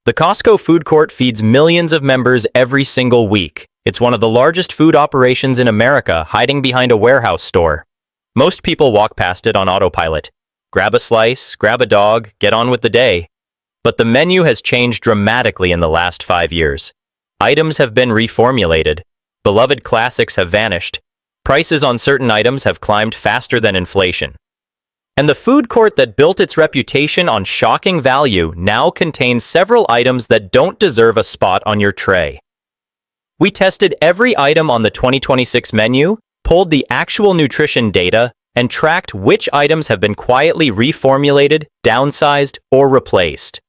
The Costco food court feeds millions of members every single week. It's one of the largest food operations in America, hiding behind a warehouse store. Most people walk past it on autopilot. Grab a slice, grab a dog, get on with the day. But the menu has changed dramatically in the last 5 years. Items have been reformulated. Beloved classics have vanished. Prices on certain items have climbed faster than inflation. And the food court that built its reputation on shocking value now contains several items that don't deserve a spot on your tray. We tested every item on the 2026 menu, pulled the actual nutrition data, and tracked which items have been quietly reformulated, downsized, or replaced.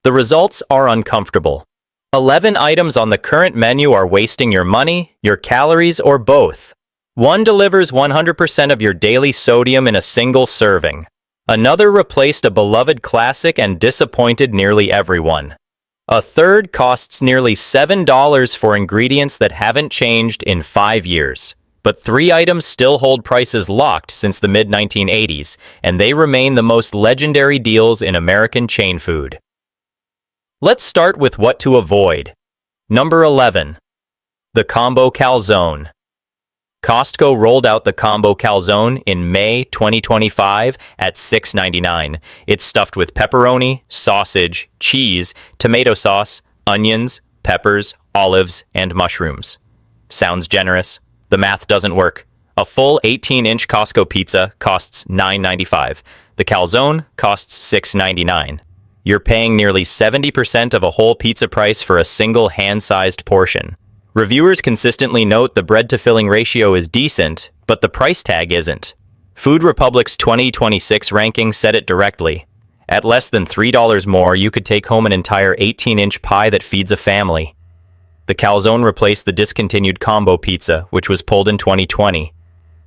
The results are uncomfortable. 11 items on the current menu are wasting your money, your calories, or both. One delivers 100% of your daily sodium in a single serving. Another replaced a beloved classic and disappointed nearly everyone. A third costs nearly $7 for ingredients that haven't changed in 5 years. But 3 items still hold prices locked since the mid-1980s, and they remain the most legendary deals in American chain food. Let's start with what to avoid. Number 11. The Combo Calzone. Costco rolled out the Combo Calzone in May 2025 at $6.99. It's stuffed with pepperoni, sausage, cheese, tomato sauce, onions, peppers, olives, and mushrooms. Sounds generous. The math doesn't work. A full 18-inch Costco pizza costs $9.95. The calzone costs $6.99. You're paying nearly 70% of a whole pizza price for a single hand-sized portion. Reviewers consistently note the bread-to-filling ratio is decent, but the price tag isn't. Food Republic's 2026 ranking said it directly. At less than $3 more, you could take home an entire 18-inch pie that feeds a family. The calzone replaced the discontinued combo pizza, which was pulled in 2020.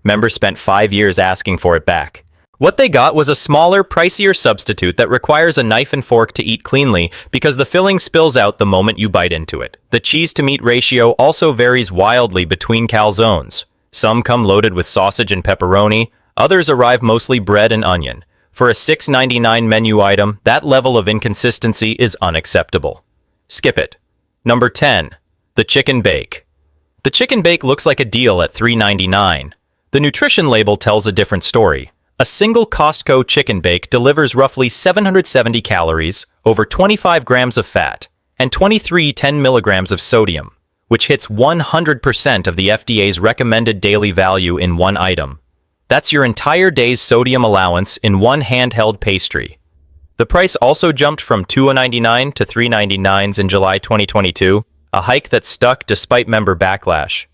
Members spent 5 years asking for it back. What they got was a smaller, pricier substitute that requires a knife and fork to eat cleanly because the filling spills out the moment you bite into it. The cheese-to-meat ratio also varies wildly between calzones. Some come loaded with sausage and pepperoni, others arrive mostly bread and onion. For a $6.99 menu item, that level of inconsistency is unacceptable. Skip it. Number 10. The Chicken Bake. The Chicken Bake looks like a deal at $3.99. The nutrition label tells a different story. A single Costco chicken bake delivers roughly 770 calories, over 25 grams of fat, and 23 10 milligrams of sodium, which hits 100% of the FDA's recommended daily value in one item. That's your entire day's sodium allowance in one handheld pastry. The price also jumped from $2.99 to $3.99 in July 2022, a hike that stuck despite member backlash.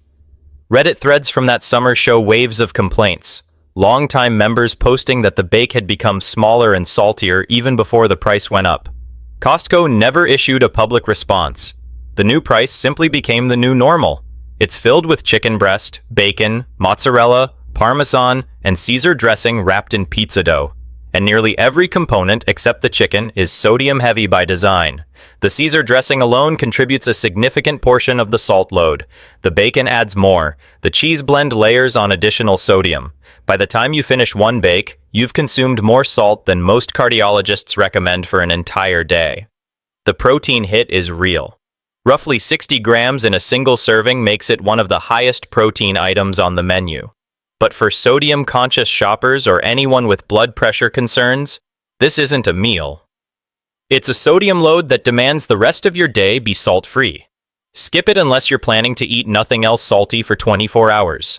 Reddit threads from that summer show waves of complaints. Longtime members posting that the bake had become smaller and saltier even before the price went up. Costco never issued a public response. The new price simply became the new normal. It's filled with chicken breast, bacon, mozzarella, parmesan, and Caesar dressing wrapped in pizza dough. And nearly every component except the chicken is sodium-heavy by design. The Caesar dressing alone contributes a significant portion of the salt load. The bacon adds more. The cheese blend layers on additional sodium. By the time you finish one bake, you've consumed more salt than most cardiologists recommend for an entire day. The protein hit is real. Roughly 60 grams in a single serving makes it one of the highest protein items on the menu. But for sodium-conscious shoppers or anyone with blood pressure concerns, this isn't a meal. It's a sodium load that demands the rest of your day be salt-free. Skip it unless you're planning to eat nothing else salty for 24 hours.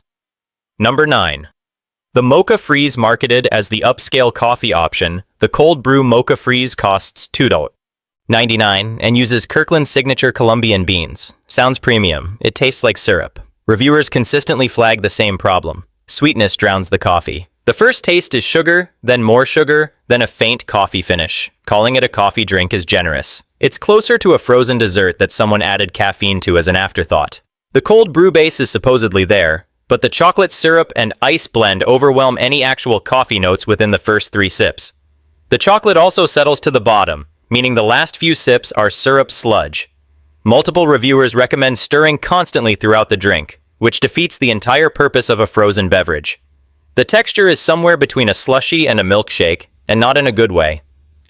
Number 9. The Mocha Freeze. Marketed as the upscale coffee option, the cold brew Mocha Freeze costs $2.99 and uses Kirkland's signature Colombian beans. Sounds premium. It tastes like syrup. Reviewers consistently flag the same problem. Sweetness drowns the coffee. The first taste is sugar, then more sugar, then a faint coffee finish. Calling it a coffee drink is generous. It's closer to a frozen dessert that someone added caffeine to as an afterthought. The cold brew base is supposedly there, but the chocolate syrup and ice blend overwhelm any actual coffee notes within the first 3 sips. The chocolate also settles to the bottom, meaning the last few sips are syrup sludge. Multiple reviewers recommend stirring constantly throughout the drink, which defeats the entire purpose of a frozen beverage. The texture is somewhere between a slushie and a milkshake, and not in a good way.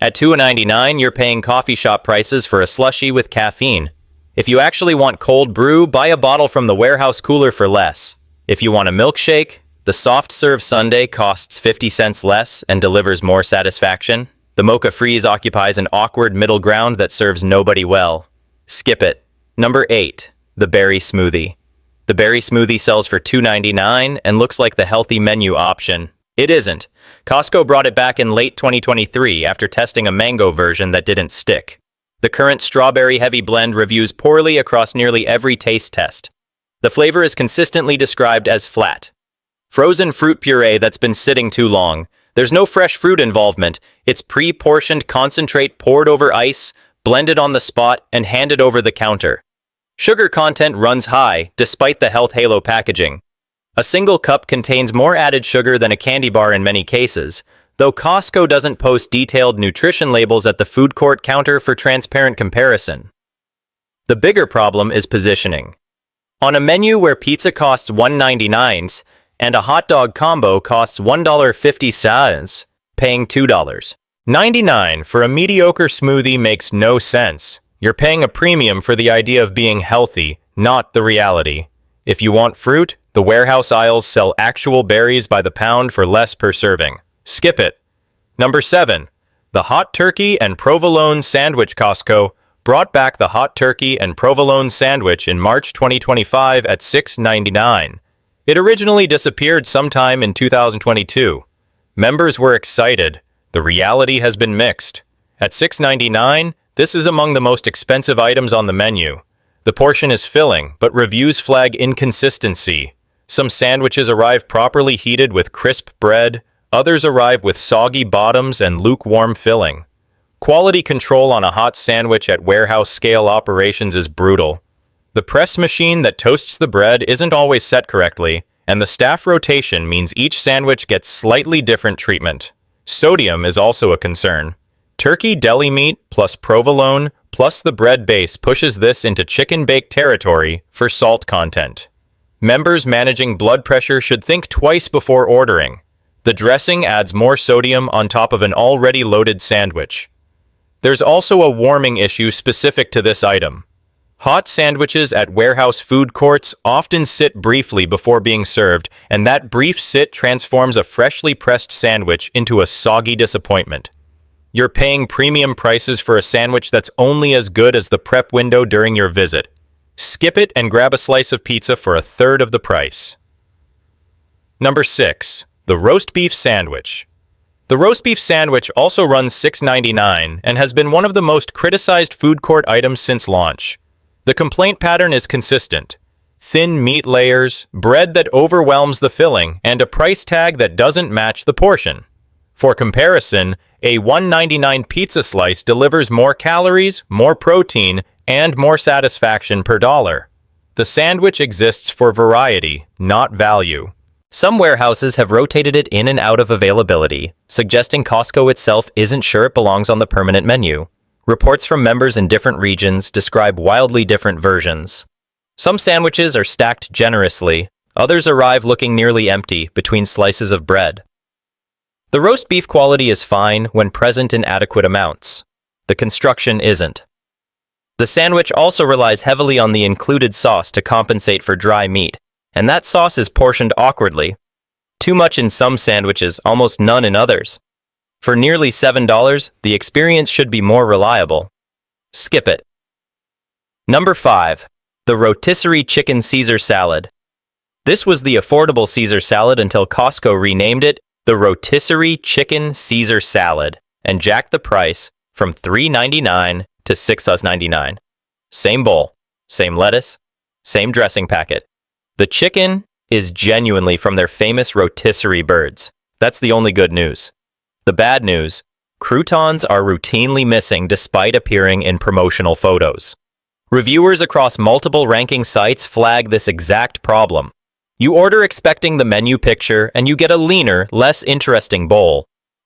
At $2.99, you're paying coffee shop prices for a slushie with caffeine. If you actually want cold brew, buy a bottle from the warehouse cooler for less. If you want a milkshake, the soft-serve sundae costs 50 cents less and delivers more satisfaction. The Mocha Freeze occupies an awkward middle ground that serves nobody well. Skip it. Number 8. The Berry Smoothie. The Berry Smoothie sells for $2.99 and looks like the healthy menu option. It isn't. Costco brought it back in late 2023 after testing a mango version that didn't stick. The current strawberry-heavy blend reviews poorly across nearly every taste test. The flavor is consistently described as flat. Frozen fruit puree that's been sitting too long. There's no fresh fruit involvement. It's pre-portioned concentrate poured over ice, blended on the spot, and handed over the counter. Sugar content runs high, despite the health halo packaging. A single cup contains more added sugar than a candy bar in many cases, though Costco doesn't post detailed nutrition labels at the food court counter for transparent comparison. The bigger problem is positioning. On a menu where pizza costs $1.99 and a hot dog combo costs $1.50, paying $2.99 for a mediocre smoothie makes no sense. You're paying a premium for the idea of being healthy, not the reality. If you want fruit, the warehouse aisles sell actual berries by the pound for less per serving. Skip it. Number 7. The Hot Turkey and Provolone Sandwich. Costco brought back the Hot Turkey and Provolone Sandwich in March 2025 at $6.99. It originally disappeared sometime in 2022. Members were excited. The reality has been mixed. At $6.99, this is among the most expensive items on the menu. The portion is filling, but reviews flag inconsistency. Some sandwiches arrive properly heated with crisp bread, others arrive with soggy bottoms and lukewarm filling. Quality control on a hot sandwich at warehouse-scale operations is brutal. The press machine that toasts the bread isn't always set correctly, and the staff rotation means each sandwich gets slightly different treatment. Sodium is also a concern. Turkey deli meat plus provolone plus the bread base pushes this into chicken bake territory for salt content. Members managing blood pressure should think twice before ordering. The dressing adds more sodium on top of an already loaded sandwich. There's also a warming issue specific to this item. Hot sandwiches at warehouse food courts often sit briefly before being served, and that brief sit transforms a freshly pressed sandwich into a soggy disappointment. You're paying premium prices for a sandwich that's only as good as the prep window during your visit. Skip it and grab a slice of pizza for a third of the price. Number 6. The Roast Beef Sandwich. The roast beef sandwich also runs $6.99 and has been one of the most criticized food court items since launch. The complaint pattern is consistent. Thin meat layers, bread that overwhelms the filling, and a price tag that doesn't match the portion. For comparison, a $1.99 pizza slice delivers more calories, more protein, and more satisfaction per dollar. The sandwich exists for variety, not value. Some warehouses have rotated it in and out of availability, suggesting Costco itself isn't sure it belongs on the permanent menu. Reports from members in different regions describe wildly different versions. Some sandwiches are stacked generously, others arrive looking nearly empty between slices of bread. The roast beef quality is fine when present in adequate amounts. The construction isn't. The sandwich also relies heavily on the included sauce to compensate for dry meat, and that sauce is portioned awkwardly. Too much in some sandwiches, almost none in others. For nearly $7, the experience should be more reliable. Skip it. Number 5. The Rotisserie Chicken Caesar Salad. This was the affordable Caesar salad until Costco renamed it the Rotisserie Chicken Caesar Salad and jacked the price from $3.99 to $6.99. Same bowl, same lettuce, same dressing packet. The chicken is genuinely from their famous rotisserie birds. That's the only good news. The bad news, croutons are routinely missing despite appearing in promotional photos. Reviewers across multiple ranking sites flag this exact problem. You order expecting the menu picture and you get a leaner, less interesting bowl.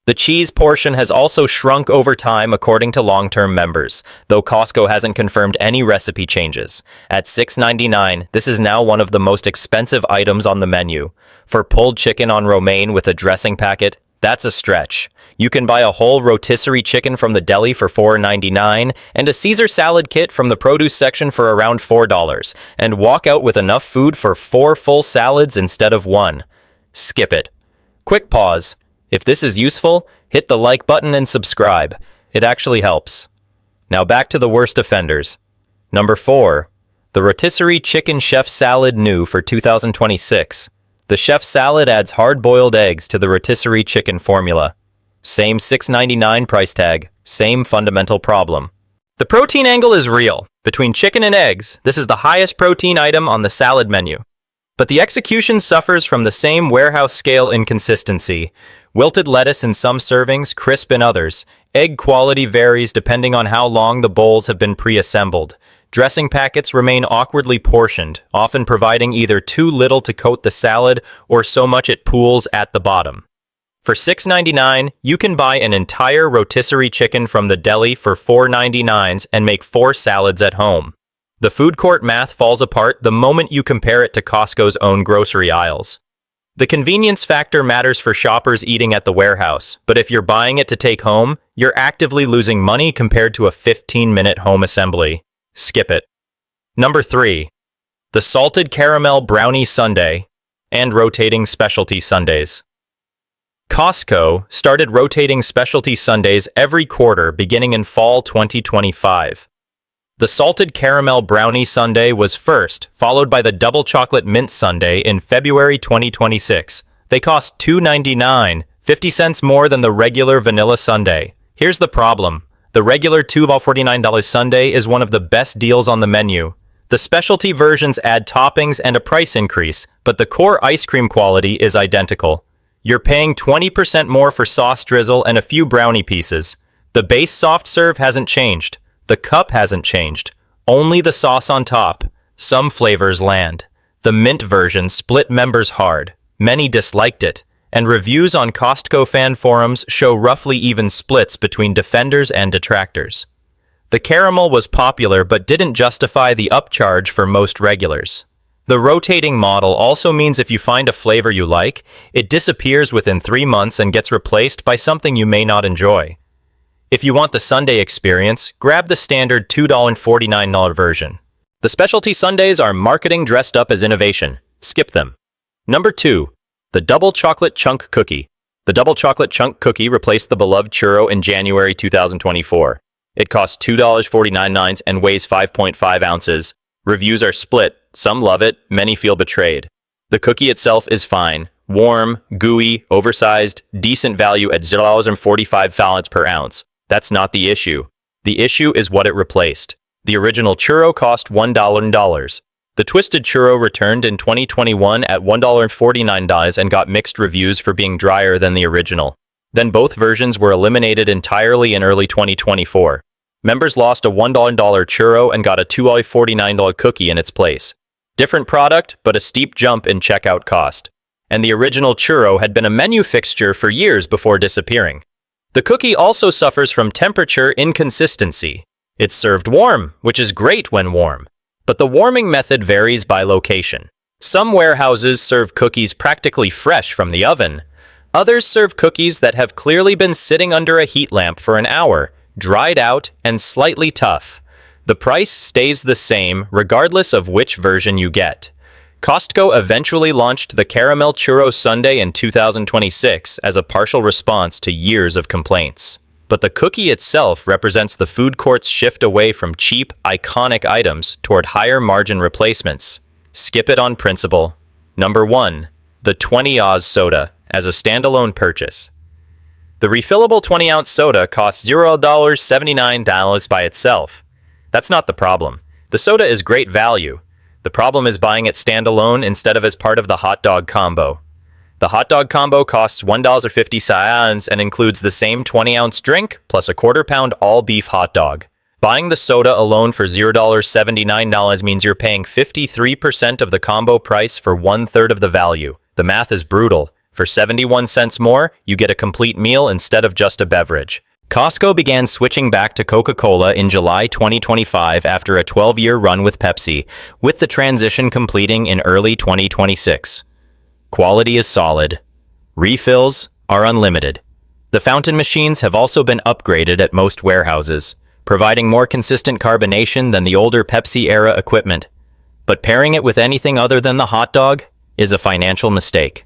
The cheese portion has also shrunk over time according to long-term members, though Costco hasn't confirmed any recipe changes. At $6.99, this is now one of the most expensive items on the menu. For pulled chicken on romaine with a dressing packet, that's a stretch. You can buy a whole rotisserie chicken from the deli for $4.99 and a Caesar salad kit from the produce section for around $4, and walk out with enough food for 4 full salads instead of 1. Skip it. Quick pause. If this is useful, hit the like button and subscribe. It actually helps. Now back to the worst offenders. Number 4. The Rotisserie Chicken Chef Salad New for 2026. The chef salad adds hard-boiled eggs to the rotisserie chicken formula. Same $6.99 price tag, same fundamental problem. The protein angle is real. Between chicken and eggs, this is the highest protein item on the salad menu. But the execution suffers from the same warehouse scale inconsistency. Wilted lettuce in some servings, crisp in others. Egg quality varies depending on how long the bowls have been pre-assembled. Dressing packets remain awkwardly portioned, often providing either too little to coat the salad or so much it pools at the bottom. For $6.99, you can buy an entire rotisserie chicken from the deli for $4.99 and make 4 salads at home. The food court math falls apart the moment you compare it to Costco's own grocery aisles. The convenience factor matters for shoppers eating at the warehouse, but if you're buying it to take home, you're actively losing money compared to a 15-minute home assembly. Skip it. Number 3. The Salted Caramel Brownie Sundae and Rotating Specialty Sundaes. Costco started rotating specialty sundaes every quarter beginning in fall 2025. The Salted Caramel Brownie Sundae was first, followed by the Double Chocolate Mint Sundae in February 2026. They cost $2.99, 50 cents more than the regular vanilla sundae. Here's the problem. The regular $2.49 sundae is one of the best deals on the menu. The specialty versions add toppings and a price increase, but the core ice cream quality is identical. You're paying 20% more for sauce drizzle and a few brownie pieces. The base soft serve hasn't changed. The cup hasn't changed. Only the sauce on top. Some flavors land. The mint version split members hard. Many disliked it. And reviews on Costco fan forums show roughly even splits between defenders and detractors. The caramel was popular but didn't justify the upcharge for most regulars. The rotating model also means if you find a flavor you like, it disappears within 3 months and gets replaced by something you may not enjoy. If you want the sundae experience, grab the standard $2.49 version. The specialty sundaes are marketing dressed up as innovation. Skip them. Number 2. The Double Chocolate Chunk Cookie. The Double Chocolate Chunk Cookie replaced the beloved Churro in January 2024. It costs $2.49 and weighs 5.5 ounces. Reviews are split. Some love it, many feel betrayed. The cookie itself is fine. Warm, gooey, oversized, decent value at $0.45 per ounce. That's not the issue. The issue is what it replaced. The original Churro cost $1. The Twisted Churro returned in 2021 at $1.49 and got mixed reviews for being drier than the original. Then both versions were eliminated entirely in early 2024. Members lost a $1 churro and got a $2.49 cookie in its place. Different product, but a steep jump in checkout cost. And the original churro had been a menu fixture for years before disappearing. The cookie also suffers from temperature inconsistency. It's served warm, which is great when warm. But the warming method varies by location. Some warehouses serve cookies practically fresh from the oven. Others serve cookies that have clearly been sitting under a heat lamp for an hour, dried out, and slightly tough. The price stays the same regardless of which version you get. Costco eventually launched the Caramel Churro Sundae in 2026 as a partial response to years of complaints. But the cookie itself represents the food court's shift away from cheap, iconic items toward higher-margin replacements. Skip it on principle. Number 1. The 20-oz soda as a standalone purchase. The refillable 20-ounce soda costs $0.79 by itself. That's not the problem. The soda is great value. The problem is buying it standalone instead of as part of the hot dog combo. The hot dog combo costs $1.50 and includes the same 20-ounce drink plus a quarter-pound all-beef hot dog. Buying the soda alone for $0.79 means you're paying 53% of the combo price for 1/3 of the value. The math is brutal. For 71 cents more, you get a complete meal instead of just a beverage. Costco began switching back to Coca-Cola in July 2025 after a 12-year run with Pepsi, with the transition completing in early 2026. Quality is solid. Refills are unlimited. The fountain machines have also been upgraded at most warehouses, providing more consistent carbonation than the older Pepsi-era equipment. But pairing it with anything other than the hot dog is a financial mistake.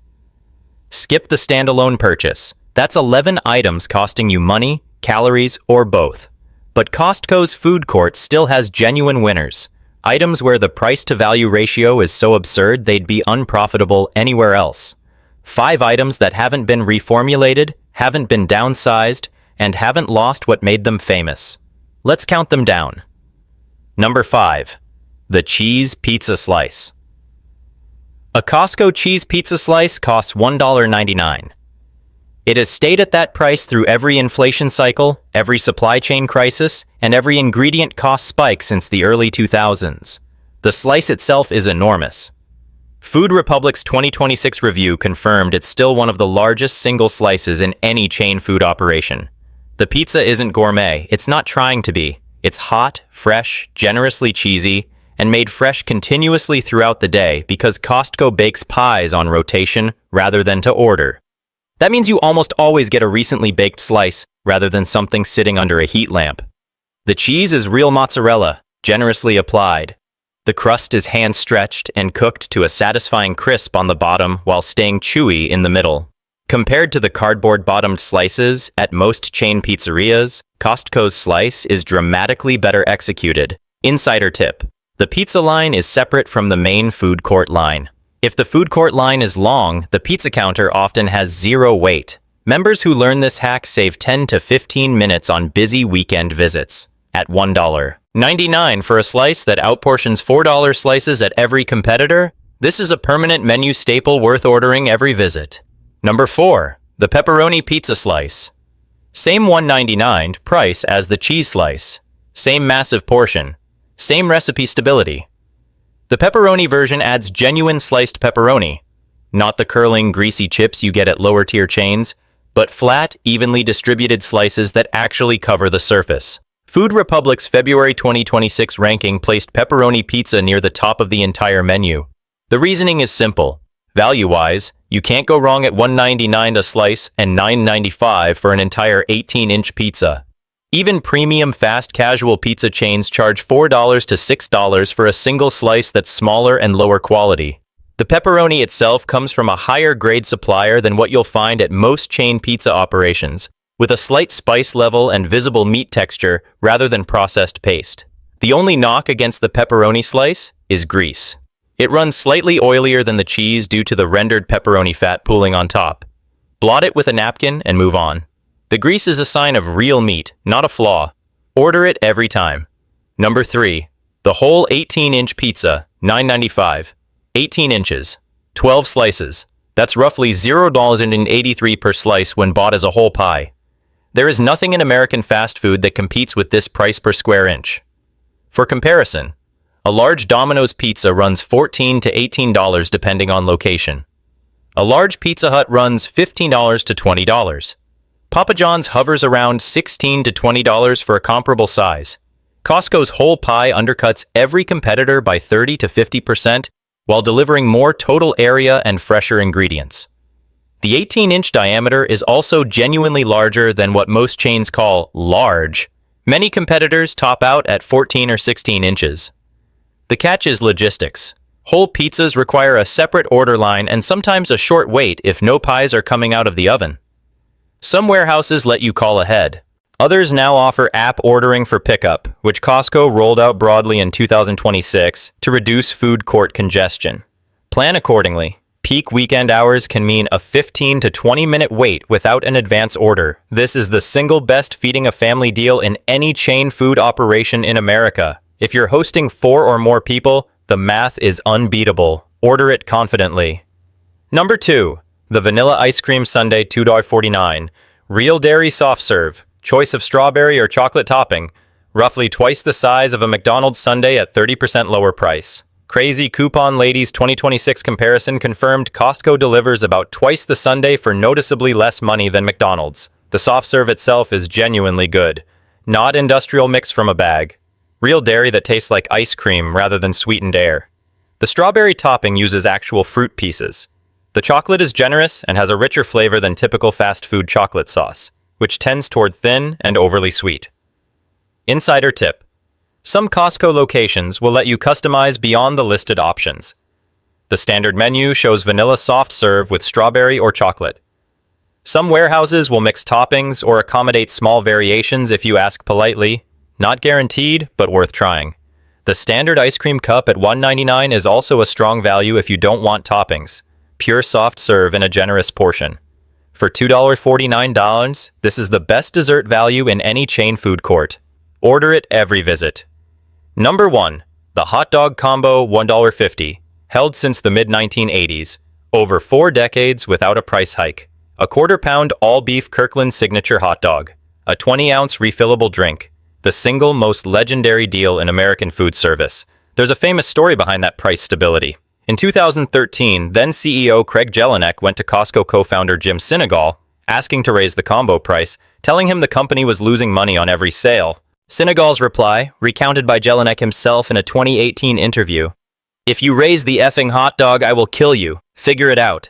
Skip the standalone purchase. That's 11 items costing you money, calories, or both. But Costco's food court still has genuine winners. Items where the price-to-value ratio is so absurd they'd be unprofitable anywhere else. 5 items that haven't been reformulated, haven't been downsized, and haven't lost what made them famous. Let's count them down. Number 5. The cheese pizza slice. A Costco cheese pizza slice costs $1.99. It has stayed at that price through every inflation cycle, every supply chain crisis, and every ingredient cost spike since the early 2000s. The slice itself is enormous. Food Republic's 2026 review confirmed it's still one of the largest single slices in any chain food operation. The pizza isn't gourmet, it's not trying to be. It's hot, fresh, generously cheesy, and made fresh continuously throughout the day because Costco bakes pies on rotation rather than to order. That means you almost always get a recently baked slice rather than something sitting under a heat lamp. The cheese is real mozzarella, generously applied. The crust is hand-stretched and cooked to a satisfying crisp on the bottom while staying chewy in the middle. Compared to the cardboard-bottomed slices at most chain pizzerias, Costco's slice is dramatically better executed. Insider tip: the pizza line is separate from the main food court line. If the food court line is long, the pizza counter often has 0 wait. Members who learn this hack save 10 to 15 minutes on busy weekend visits. At $1.99 for a slice that outportions $4 slices at every competitor, this is a permanent menu staple worth ordering every visit. Number 4. The pepperoni pizza slice. Same $1.99 price as the cheese slice. Same massive portion. Same recipe stability. The pepperoni version adds genuine sliced pepperoni. Not the curling, greasy chips you get at lower-tier chains, but flat, evenly distributed slices that actually cover the surface. Food Republic's February 2026 ranking placed pepperoni pizza near the top of the entire menu. The reasoning is simple. Value-wise, you can't go wrong at $1.99 a slice and $9.95 for an entire 18-inch pizza. Even premium fast casual pizza chains charge $4 to $6 for a single slice that's smaller and lower quality. The pepperoni itself comes from a higher grade supplier than what you'll find at most chain pizza operations, with a slight spice level and visible meat texture rather than processed paste. The only knock against the pepperoni slice is grease. It runs slightly oilier than the cheese due to the rendered pepperoni fat pooling on top. Blot it with a napkin and move on. The grease is a sign of real meat, not a flaw. Order it every time. Number 3. The whole 18-inch pizza, $9.95. 18 inches. 12 slices. That's roughly $0.83 per slice when bought as a whole pie. There is nothing in American fast food that competes with this price per square inch. For comparison, a large Domino's pizza runs $14 to $18 depending on location. A large Pizza Hut runs $15 to $20. Papa John's hovers around $16 to $20 for a comparable size. Costco's whole pie undercuts every competitor by 30 to 50% while delivering more total area and fresher ingredients. The 18-inch diameter is also genuinely larger than what most chains call large. Many competitors top out at 14 or 16 inches. The catch is logistics. Whole pizzas require a separate order line and sometimes a short wait if no pies are coming out of the oven. Some warehouses let you call ahead. Others now offer app ordering for pickup, which Costco rolled out broadly in 2026 to reduce food court congestion. Plan accordingly. Peak weekend hours can mean a 15 to 20-minute wait without an advance order. This is the single best feeding a family deal in any chain food operation in America. If you're hosting 4 or more people, the math is unbeatable. Order it confidently. Number 2. The Vanilla Ice Cream Sundae $2.49. Real dairy soft serve. Choice of strawberry or chocolate topping. Roughly twice the size of a McDonald's sundae at 30% lower price. Crazy Coupon Ladies 2026 comparison confirmed Costco delivers about twice the sundae for noticeably less money than McDonald's. The soft serve itself is genuinely good. Not industrial mix from a bag. Real dairy that tastes like ice cream rather than sweetened air. The strawberry topping uses actual fruit pieces. The chocolate is generous and has a richer flavor than typical fast food chocolate sauce, which tends toward thin and overly sweet. Insider tip: some Costco locations will let you customize beyond the listed options. The standard menu shows vanilla soft serve with strawberry or chocolate. Some warehouses will mix toppings or accommodate small variations if you ask politely. Not guaranteed, but worth trying. The standard ice cream cup at $1.99 is also a strong value if you don't want toppings. Pure soft serve in a generous portion. For $2.49, this is the best dessert value in any chain food court. Order it every visit. Number 1. The hot dog combo, $1.50. Held since the mid-1980s. Over 4 decades without a price hike. A quarter-pound all-beef Kirkland signature hot dog. A 20-ounce refillable drink. The single most legendary deal in American food service. There's a famous story behind that price stability. In 2013, then CEO Craig Jelinek went to Costco co-founder Jim Sinegal, asking to raise the combo price, telling him the company was losing money on every sale. Sinegal's reply, recounted by Jelinek himself in a 2018 interview: "If you raise the effing hot dog, I will kill you. Figure it out."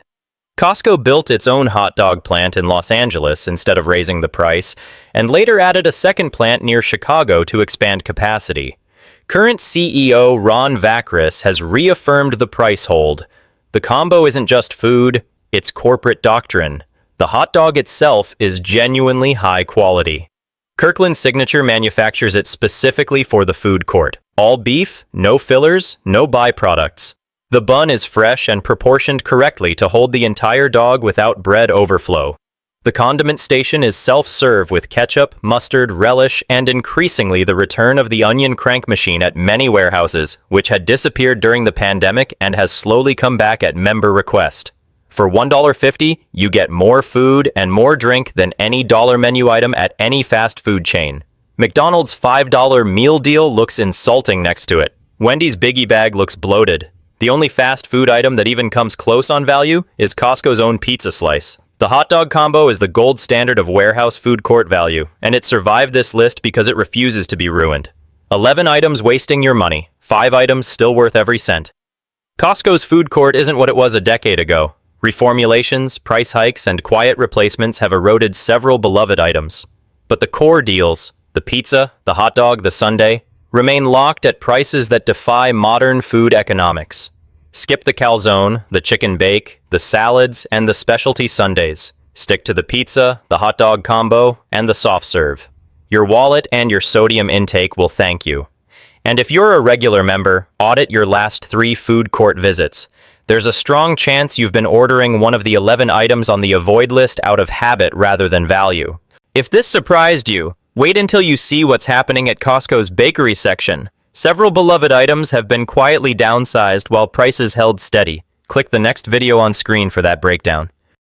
Costco built its own hot dog plant in Los Angeles instead of raising the price, and later added a second plant near Chicago to expand capacity. Current CEO Ron Vacris has reaffirmed the price hold. The combo isn't just food, it's corporate doctrine. The hot dog itself is genuinely high quality. Kirkland Signature manufactures it specifically for the food court. All beef, no fillers, no byproducts. The bun is fresh and proportioned correctly to hold the entire dog without bread overflow. The condiment station is self-serve with ketchup, mustard, relish, and increasingly the return of the onion crank machine at many warehouses, which had disappeared during the pandemic and has slowly come back at member request. For $1.50, you get more food and more drink than any dollar menu item at any fast food chain. McDonald's $5 meal deal looks insulting next to it. Wendy's Biggie Bag looks bloated. The only fast food item that even comes close on value is Costco's own pizza slice. The hot dog combo is the gold standard of warehouse food court value, and it survived this list because it refuses to be ruined. 11 items wasting your money, 5 items still worth every cent. Costco's food court isn't what it was a decade ago. Reformulations, price hikes, and quiet replacements have eroded several beloved items. But the core deals, the pizza, the hot dog, the sundae, remain locked at prices that defy modern food economics. Skip the calzone, the chicken bake, the salads, and the specialty sundaes. Stick to the pizza, the hot dog combo, and the soft serve. Your wallet and your sodium intake will thank you. And if you're a regular member, audit your last 3 food court visits. There's a strong chance you've been ordering one of the 11 items on the avoid list out of habit rather than value. If this surprised you, wait until you see what's happening at Costco's bakery section. Several beloved items have been quietly downsized while prices held steady. Click the next video on screen for that breakdown.